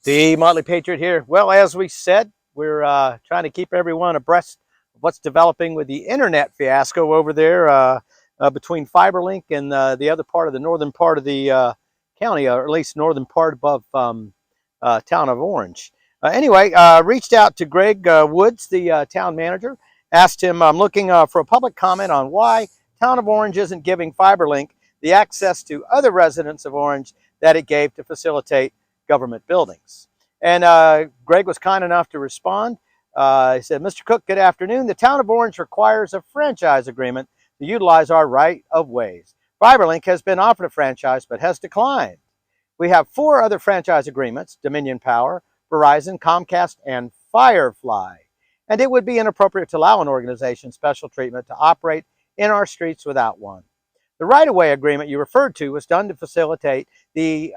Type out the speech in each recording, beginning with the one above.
The Motley Patriot here. Well, as we said, we're trying to keep everyone abreast of what's developing with the internet fiasco over there between FiberLink and the other part of the northern part of the county, or at least northern part above town of Orange. Anyway, reached out to Greg Woods, the town manager, asked him, I'm looking for a public comment on why town of Orange isn't giving FiberLink the access to other residents of Orange that it gave to facilitate government buildings. And Greg was kind enough to respond. He said, Mr. Cook, good afternoon. The town of Orange requires a franchise agreement to utilize our right of ways. FiberLink has been offered a franchise but has declined. We have 4 other franchise agreements, Dominion Power, Verizon, Comcast, and Firefly. And it would be inappropriate to allow an organization special treatment to operate in our streets without one. The right-of-way agreement you referred to was done to facilitate the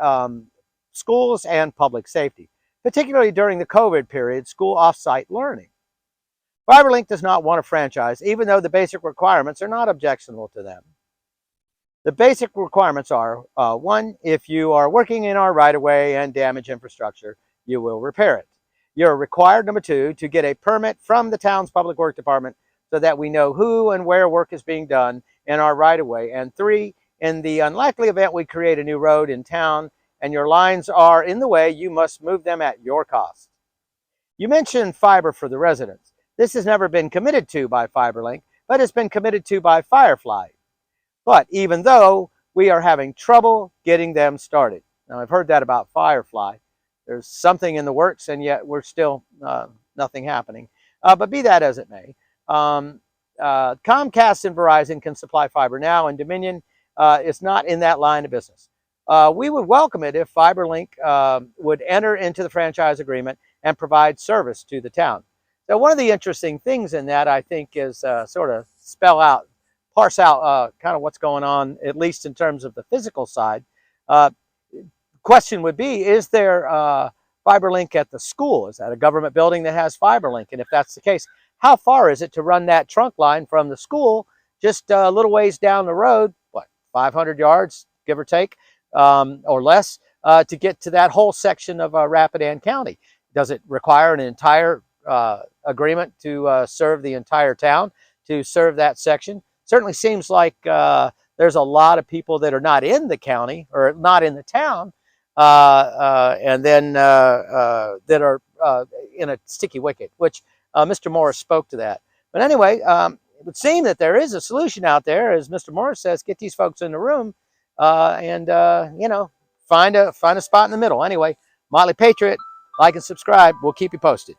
schools and public safety, particularly during the COVID period, school off-site learning. FiberLink does not want a franchise, even though the basic requirements are not objectionable to them. The basic requirements are, 1, if you are working in our right-of-way and damage infrastructure, you will repair it. You're required, number 2, to get a permit from the town's public works department so that we know who and where work is being done in our right-of-way. And 3, in the unlikely event we create a new road in town and your lines are in the way, you must move them at your cost. You mentioned fiber for the residents. This has never been committed to by FiberLink, but it's been committed to by Firefly. But even though we are having trouble getting them started. Now, I've heard that about Firefly. There's something in the works, and yet we're still nothing happening. But be that as it may, Comcast and Verizon can supply fiber now, and Dominion is not in that line of business. We would welcome it if FiberLink would enter into the franchise agreement and provide service to the town. So one of the interesting things in that, I think, is sort of parse out kind of what's going on, at least in terms of the physical side. Question would be, is there FiberLink at the school? Is that a government building that has FiberLink? And if that's the case, how far is it to run that trunk line from the school just a little ways down the road, 500 yards, give or take, or less, to get to that whole section of Rapidan County? Does it require an entire agreement to serve the entire town, to serve that section? Certainly seems like there's a lot of people that are not in the county or not in the town, and then that are in a sticky wicket, which Mr. Morris spoke to that. But anyway, it would seem that there is a solution out there, as Mr. Morris says, get these folks in the room and find a spot in the middle. Anyway, Motley Patriot, like and subscribe. We'll keep you posted.